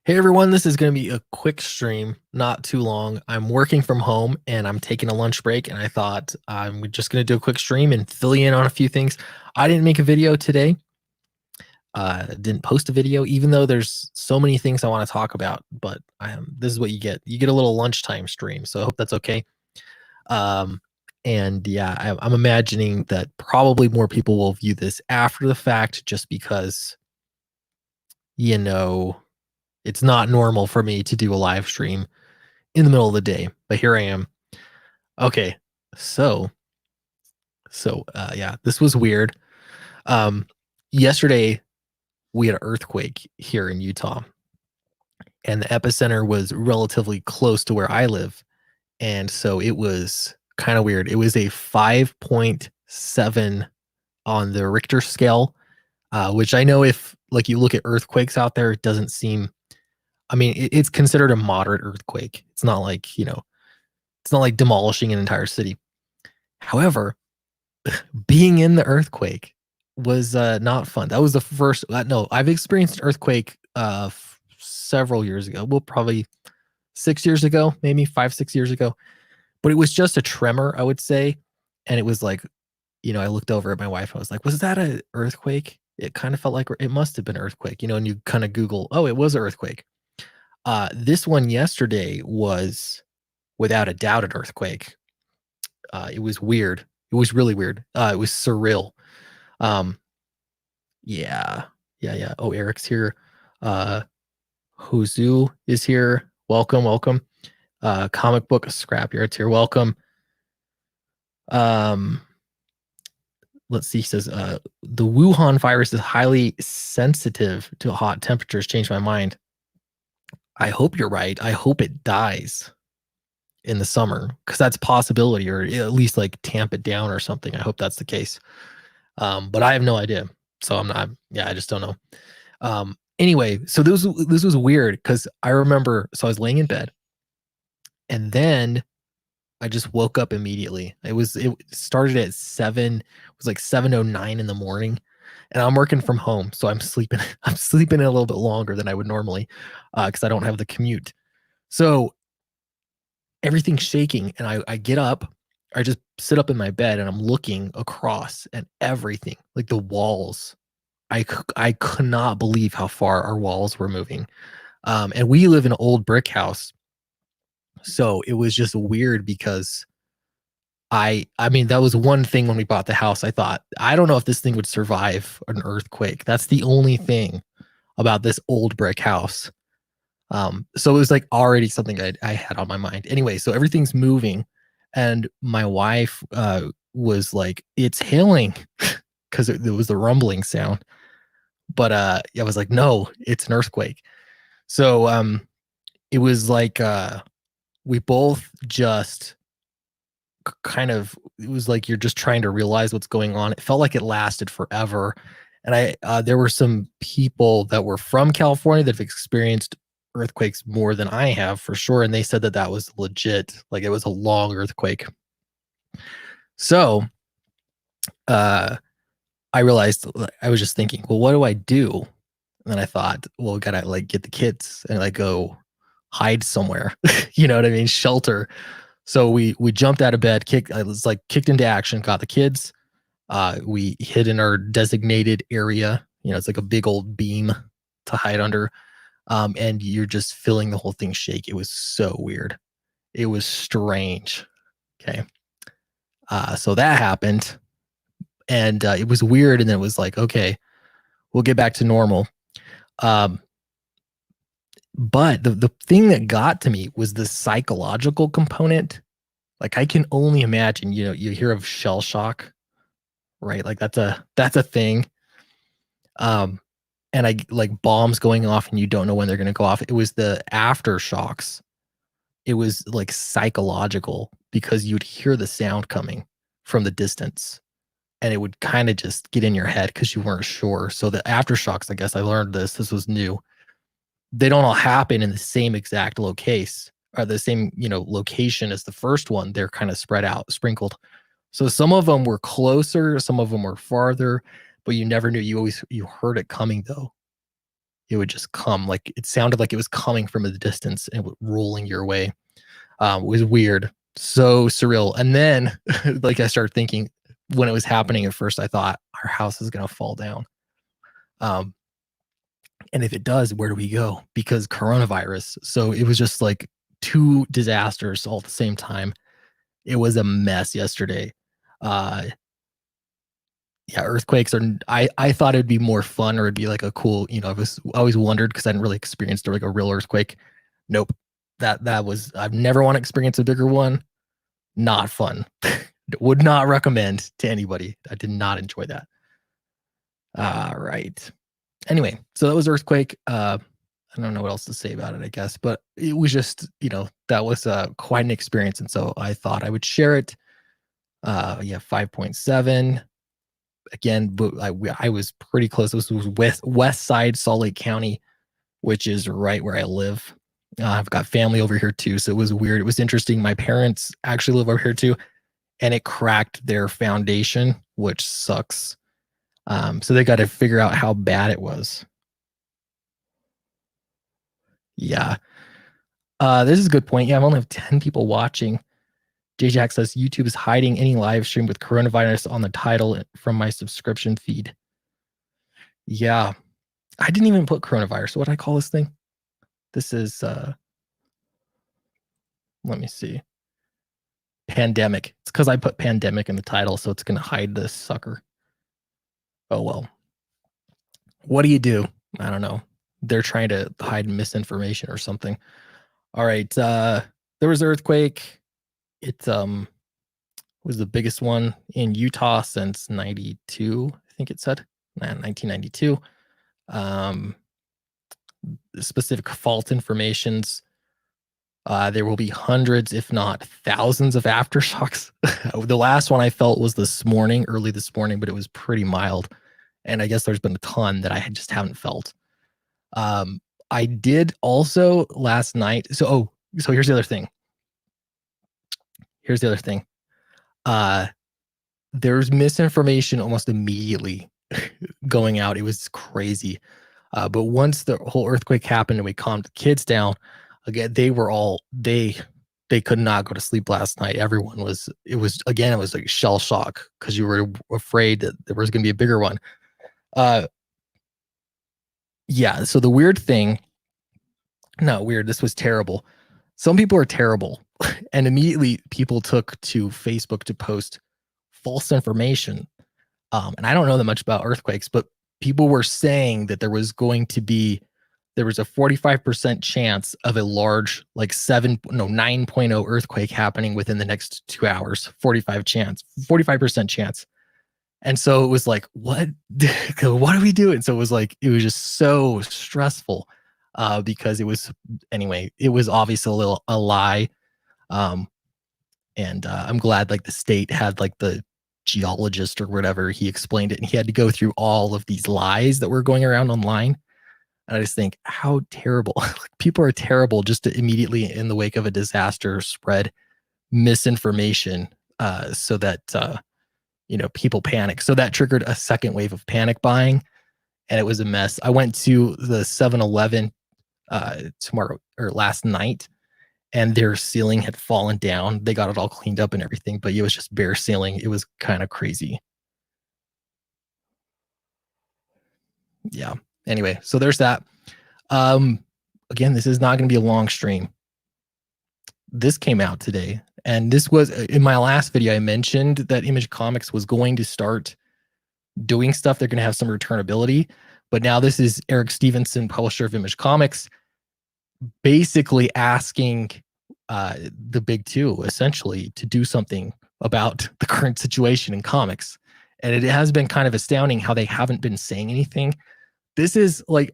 Hey everyone, this is going to be a quick stream, not too long. I'm working from home and I'm taking a lunch break, and I thought I'm just going to do a quick stream and fill you in on a few things. I didn't make a video today. Didn't post a video, even though there's so many things I want to talk about. But this is what you get. You get a little lunchtime stream, so I hope that's okay. Um, and yeah, I'm imagining that probably more people will view this after the fact, just because you know it's not normal for me to do a live stream in the middle of the day, but here I am. Okay, so yeah, this was weird. Um, Yesterday we had an earthquake here in Utah, and the epicenter was relatively close to where I live, and so it was kind of weird. It was a 5.7 on the Richter scale, which I know if like you look at earthquakes out there, it doesn't seem. I mean, it's considered a moderate earthquake. It's not like it's not like demolishing an entire city. However, being in the earthquake was not fun. That was the first. No, I've experienced an earthquake several years ago. Well, probably 6 years ago, maybe 5, 6 years ago. But it was just a tremor, I would say, and it was like, I looked over at my wife. I was like, "Was that an earthquake?" It kind of felt like it must have been an earthquake, and you kind of Google, "Oh, it was an earthquake." This one yesterday was without a doubt an earthquake. It was weird. It was really weird. It was surreal. Um, yeah, yeah. Oh, Eric's here. Uh, Huzu is here. Welcome, welcome. Comic book scrapyard's here. Welcome. Um, let's see. He says, the Wuhan virus is highly sensitive to hot temperatures. Changed my mind. I hope you're right. I hope it dies in the summer, because that's a possibility, or at least like tamp it down or something. I hope that's the case. But I have no idea. So I'm not. Yeah, I just don't know. Anyway, so this was weird because I remember. So I was laying in bed, and then I just woke up immediately. It started at 7. It was like 7:09 in the morning, and I'm working from home, so I'm sleeping. I'm sleeping a little bit longer than I would normally, because I don't have the commute. So everything's shaking, and I get up. I just sit up in my bed and I'm looking across, and everything, like the walls, I could not believe how far our walls were moving. And we live in an old brick house, so it was just weird because I mean, that was one thing when we bought the house. I thought, I don't know if this thing would survive an earthquake. That's the only thing about this old brick house. So it was like already something I had on my mind. Anyway, so everything's moving, and my wife was like, "It's hailing," because it was the rumbling sound. But I was like, "No, it's an earthquake." So it was like we both just kind of, it was like you're just trying to realize what's going on. It felt like it lasted forever. And there were some people that were from California that have experienced earthquakes more than I have for sure, and they said that that was legit, like it was a long earthquake. So uh I realized, I was just thinking, well, what do I do? And then I thought, well, we gotta like get the kids and like go hide somewhere. You know what I mean? Shelter. So we jumped out of bed, I was like kicked into action, got the kids. We hid in our designated area. It's like a big old beam to hide under. And you're just feeling the whole thing shake. It was so weird. It was strange. Okay. So that happened, and it was weird. And then it was like, okay, we'll get back to normal. Um, but the thing that got to me was the psychological component. Like, I can only imagine, you hear of shell shock, right? Like that's a thing. Um, and I like bombs going off and you don't know when they're going to go off. It was the aftershocks. It was like psychological, because you'd hear the sound coming from the distance, and it would kind of just get in your head because you weren't sure. So the aftershocks, I guess I learned this was new. They don't all happen in the same exact location, or the same, location as the first one. They're kind of spread out, sprinkled. So some of them were closer, some of them were farther, but you never knew. You heard it coming though. it would just come. Like it sounded like it was coming from a distance and rolling your way. It was weird, so surreal. And then, like I started thinking when it was happening at first, I thought our house is gonna fall down. Um, and if it does, where do we go? Because coronavirus. So it was just like two disasters all at the same time. It was a mess yesterday. Uh, yeah, earthquakes are. I thought it'd be more fun, or it'd be like a cool. I always wondered because I hadn't really experienced like a real earthquake. Nope. That was. I've never want to experience a bigger one. Not fun. Would not recommend to anybody. I did not enjoy that. All right. Anyway, so that was earthquake. I don't know what else to say about it, I guess, but it was just, that was quite an experience. And so I thought I would share it. Yeah, 5.7. Again, but I was pretty close. This was west side, Salt Lake County, which is right where I live. I've got family over here too. So it was weird. It was interesting. My parents actually live over here too, and it cracked their foundation, which sucks. So they got to figure out how bad it was. Yeah. This is a good point. Yeah, I only have 10 people watching. JJack says YouTube is hiding any live stream with coronavirus on the title from my subscription feed. Yeah. I didn't even put coronavirus. What do I call this thing? This is let me see. Pandemic. It's because I put pandemic in the title, so it's gonna hide this sucker. Oh well. What do you do? I don't know. They're trying to hide misinformation or something. All right. There was an earthquake. It was the biggest one in Utah since 92, I think it said. 1992. Specific fault informations. There will be hundreds, if not thousands, of aftershocks. The last one I felt was early this morning, but it was pretty mild. And I guess there's been a ton that I just haven't felt. I did also last night. So here's the other thing. There's misinformation almost immediately going out. It was crazy. But once the whole earthquake happened and we calmed the kids down, again, they could not go to sleep last night. It was like shell shock because you were afraid that there was going to be a bigger one. Yeah. So the weird thing, not weird, this was terrible. Some people are terrible. And immediately people took to Facebook to post false information. And I don't know that much about earthquakes, but people were saying that there was a 45% chance of a large, like 9.0 earthquake happening within the next 2 hours. 45% chance. And so it was like, what do we do? And so it was just so stressful because it was obviously a lie. And I'm glad like the state had like the geologist or whatever, he explained it, and he had to go through all of these lies that were going around online. And I just think how terrible. People are terrible just to immediately in the wake of a disaster spread misinformation so that people panic. So that triggered a second wave of panic buying, and it was a mess. I went to the 7-Eleven last night, and their ceiling had fallen down. They got it all cleaned up and everything, but it was just bare ceiling. It was kind of crazy. Yeah. Anyway, so there's that. Again, this is not going to be a long stream. This came out today, and this was in my last video. I mentioned that Image Comics was going to start doing stuff. They're going to have some returnability, but now this is Eric Stevenson, publisher of Image Comics, basically asking the big two essentially to do something about the current situation in comics. And it has been kind of astounding how they haven't been saying anything. This is like,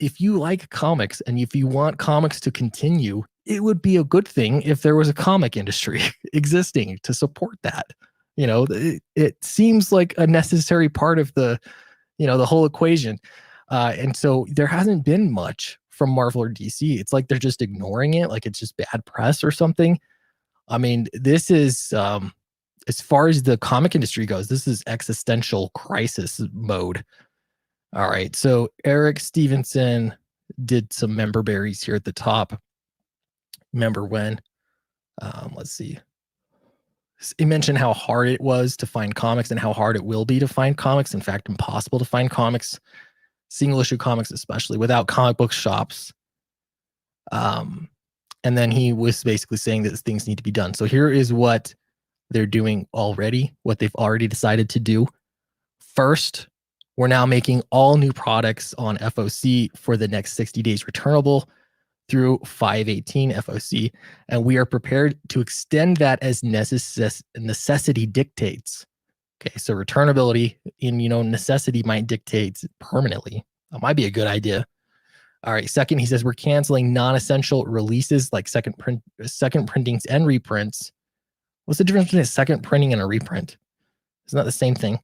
if you like comics and if you want comics to continue, it would be a good thing if there was a comic industry existing to support that. It seems like a necessary part of the whole equation. And so there hasn't been much from Marvel or DC. It's like they're just ignoring it, like it's just bad press or something. I mean, this is as far as the comic industry goes, this is existential crisis mode. All right. So Eric Stevenson did some member berries here at the top. Remember when? Let's see. He mentioned how hard it was to find comics and how hard it will be to find comics. In fact, impossible to find comics, single issue comics, especially without comic book shops. And then he was basically saying that things need to be done. So here is what they're doing already, what they've already decided to do. First, we're now making all new products on FOC for the next 60 days returnable through 518 FOC, and we are prepared to extend that as necessity dictates. Okay, so returnability in necessity might dictate permanently. That might be a good idea. All right. Second, he says we're canceling non-essential releases like second printings and reprints. What's the difference between a second printing and a reprint? Isn't that the same thing?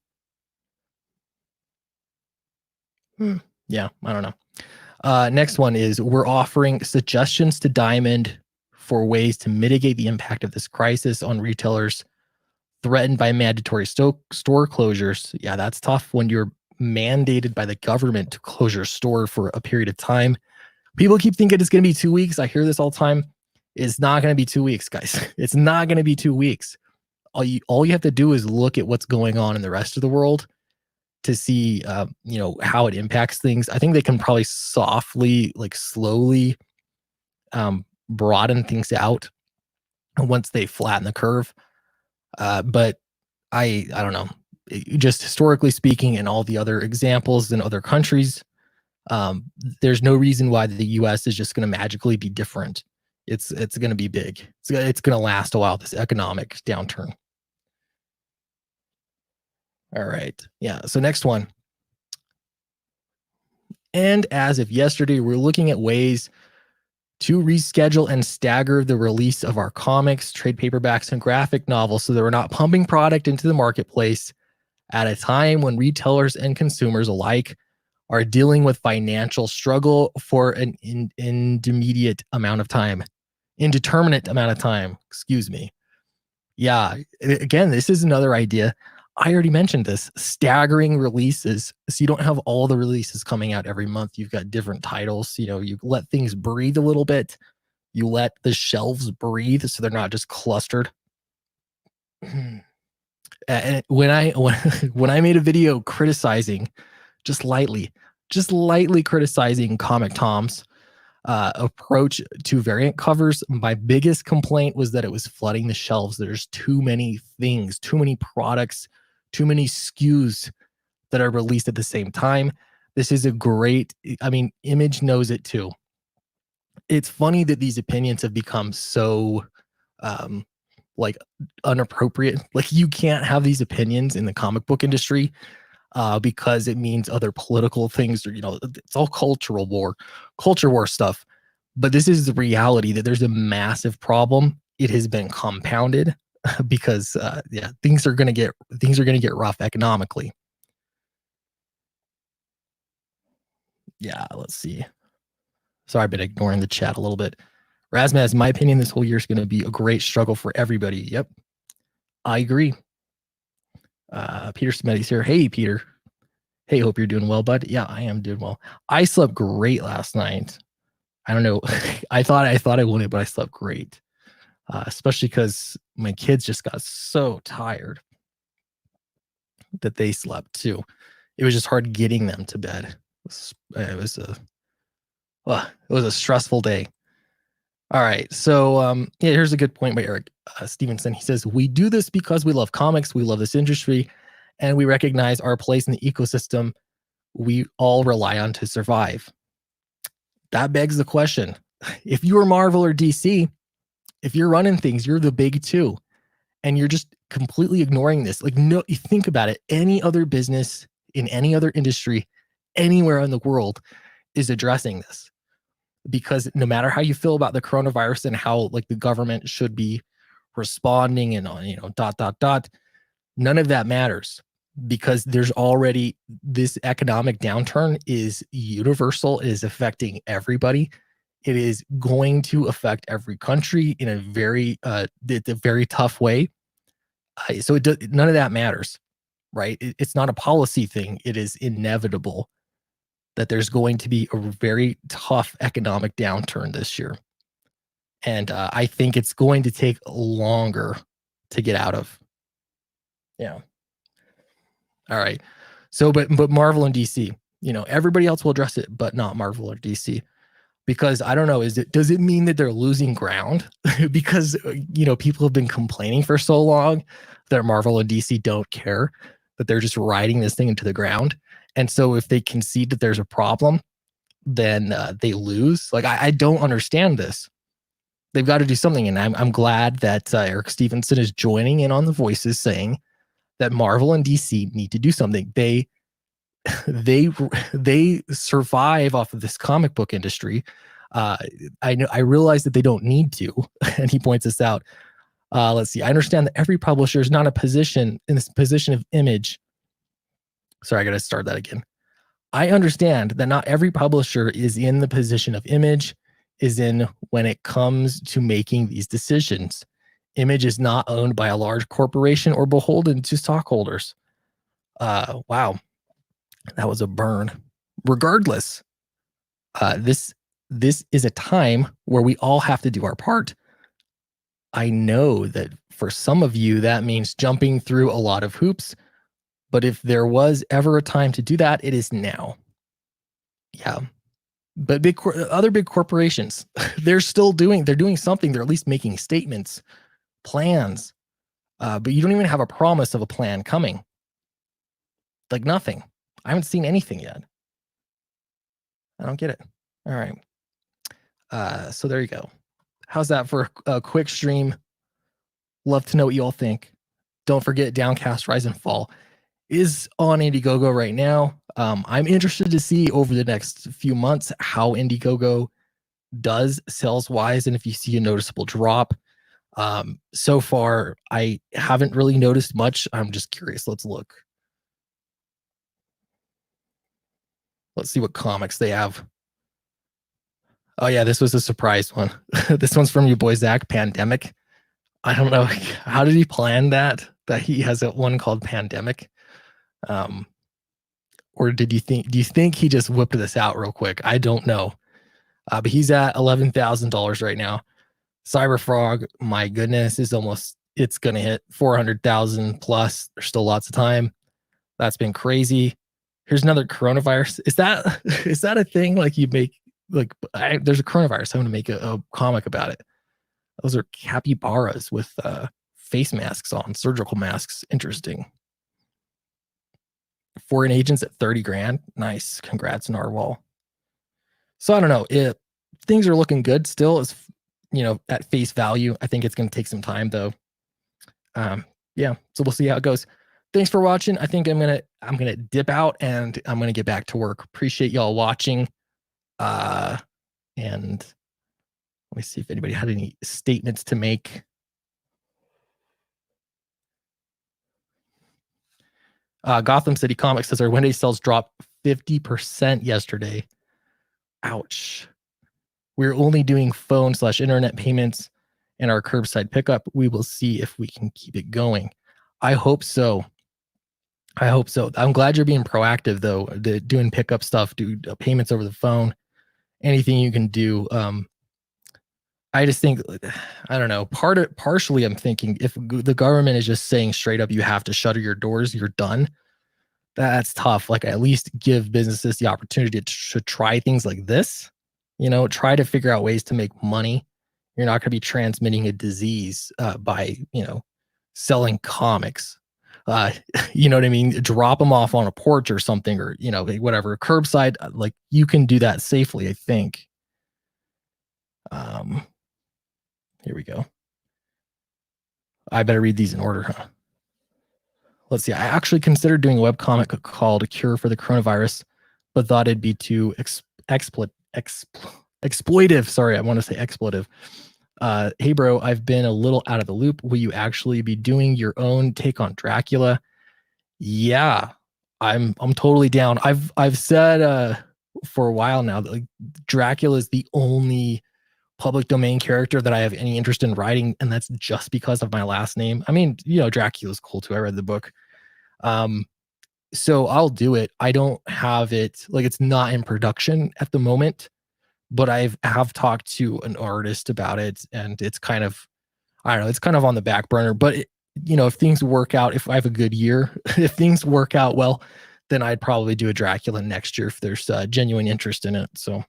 Yeah, I don't know. Next one is we're offering suggestions to Diamond for ways to mitigate the impact of this crisis on retailers threatened by mandatory store closures. Yeah, that's tough when you're mandated by the government to close your store for a period of time. People keep thinking it's going to be 2 weeks. I hear this all the time. It's not going to be 2 weeks, guys. It's not going to be 2 weeks. All you have to do is look at what's going on in the rest of the world to see, how it impacts things. I think they can probably softly, like slowly, broaden things out once they flatten the curve. But I don't know. Just historically speaking, and all the other examples in other countries, there's no reason why the U.S. is just going to magically be different. It's going to be big. It's going to last a while. This economic downturn. All right. Yeah. So next one. And as of yesterday, we're looking at ways to reschedule and stagger the release of our comics, trade paperbacks, and graphic novels so that we're not pumping product into the marketplace at a time when retailers and consumers alike are dealing with financial struggle for an indeterminate amount of time. Excuse me. Yeah. Again, this is another idea. I already mentioned this, staggering releases. So you don't have all the releases coming out every month. You've got different titles. You let things breathe a little bit. You let the shelves breathe so they're not just clustered. And when I made a video criticizing, just lightly criticizing Comic Tom's approach to variant covers, my biggest complaint was that it was flooding the shelves. There's too many things, too many products, too many SKUs that are released at the same time. This is Image knows it too. It's funny that these opinions have become so inappropriate. Like, you can't have these opinions in the comic book industry because it means other political things, or it's all culture war stuff. But this is the reality, that there's a massive problem. It has been compounded because things are gonna get rough economically. Yeah, let's see. Sorry, I've been ignoring the chat a little bit. Razmaz, in my opinion, this whole year is going to be a great struggle for everybody. Yep, I agree. Peter Smetty's here. Hey, Peter. Hey, hope you're doing well, bud. Yeah, I am doing well. I slept great last night. I don't know. I thought I wouldn't, but I slept great. Especially because my kids just got so tired that they slept too. It was just hard getting them to bed. It was a stressful day. All right. So here's a good point by Eric Stevenson. He says, we do this because we love comics, we love this industry, and we recognize our place in the ecosystem we all rely on to survive. That begs the question. If you are Marvel or DC, if you're running things, you're the big two, and you're just completely ignoring this. Like, no, you think about it. Any other business in any other industry, anywhere in the world, is addressing this. Because no matter how you feel about the coronavirus and how the government should be responding and none of that matters, because there's already this economic downturn is universal. It is affecting everybody. It is going to affect every country in a very tough way. None of that matters, right? It's not a policy thing. It is inevitable. that there's going to be a very tough economic downturn this year. And I think it's going to take longer to get out of. Yeah. All right. So, but Marvel and DC, everybody else will address it, but not Marvel or DC. Because I don't know, does it mean that they're losing ground? Because people have been complaining for so long that Marvel and DC don't care, that they're just riding this thing into the ground. And so if they concede that there's a problem, then they lose. Like I don't understand this. They've got to do something, and I'm glad that Eric Stevenson is joining in on the voices saying that Marvel and DC need to do something. They survive off of this comic book industry. I realize that they don't need to, and he points this out. Let's see. I understand that every publisher is not in this position of Image. Sorry, I got to start that again. I understand that not every publisher is in the position of Image is in when it comes to making these decisions. Image is not owned by a large corporation or beholden to stockholders. Wow. That was a burn. Regardless, this is a time where we all have to do our part. I know that for some of you, that means jumping through a lot of hoops. But if there was ever a time to do that, it is now. Yeah. But other big corporations, they're doing something. They're at least making statements, plans. But you don't even have a promise of a plan coming. Like nothing. I haven't seen anything yet. I don't get it. All right. So there you go. How's that for a quick stream? Love to know what you all think. Don't forget Downcast Rise and Fall is on Indiegogo right now. I'm interested to see over the next few months how Indiegogo does sales-wise and if you see a noticeable drop. So far, I haven't really noticed much. I'm just curious. Let's look. Let's see what comics they have. Oh, yeah, this was a surprise one. This one's from your boy, Zach, Pandemic. I don't know. How did he plan that he has one called Pandemic? Or do you think he just whipped this out real quick? I don't know. But he's at $11,000 right now. Cyberfrog, my goodness, it's going to hit 400,000 plus. There's still lots of time. That's been crazy. Here's another coronavirus. Is that a thing? Like you make, there's a coronavirus. I'm going to make a comic about it. Those are capybaras with face masks on, surgical masks. Interesting. Foreign agents at 30 grand. Nice. Congrats, Narwhal. So I don't know. Things are looking good still, as at face value. I think it's going to take some time though. Yeah. So we'll see how it goes. Thanks for watching. I think I'm gonna dip out and I'm gonna get back to work. Appreciate y'all watching. And let me see if anybody had any statements to make. Gotham City Comics says our Wednesday sales dropped 50% yesterday. Ouch. We're only doing phone/internet payments and our curbside pickup. We will see if we can keep it going. I hope so. I'm glad you're being proactive though, doing pickup stuff, do payments over the phone, anything you can do. I just think, I don't know, partially I'm thinking if the government is just saying straight up, you have to shutter your doors, you're done. That's tough. Like at least give businesses the opportunity to try things like this, try to figure out ways to make money. You're not going to be transmitting a disease by, selling comics. You know what I mean? Drop them off on a porch or something, or, whatever, curbside, like you can do that safely, I think. Here we go. I better read these in order, huh? Let's see. I actually considered doing a webcomic called A Cure for the Coronavirus, but thought it'd be too exploitive. Sorry, I want to say expletive. Hey bro, I've been a little out of the loop. Will you actually be doing your own take on Dracula? Yeah, I'm totally down. I've said for a while now that Dracula is the only public domain character that I have any interest in writing, and that's just because of my last name. I mean, Dracula's cool too. I read the book. So I'll do it. I don't have it, like, it's not in production at the moment, but have talked to an artist about it, and it's kind of, I don't know, it's kind of on the back burner. But if things work out, if I have a good year, if things work out well, then I'd probably do a Dracula next year if there's genuine interest in it. So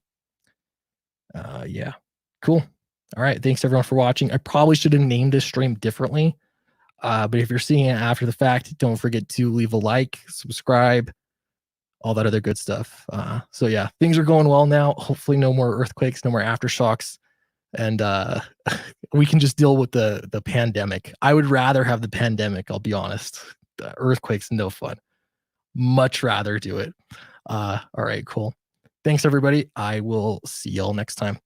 yeah, cool. All right, thanks everyone for watching. I probably should have named this stream differently, but if you're seeing it after the fact, don't forget to leave a like, subscribe, all that other good stuff. So yeah, things are going well now. Hopefully no more earthquakes, no more aftershocks, and we can just deal with the pandemic. I would rather have the pandemic, I'll be honest. The earthquakes, no fun. Much rather do it. All right, cool. Thanks everybody. I will see y'all next time.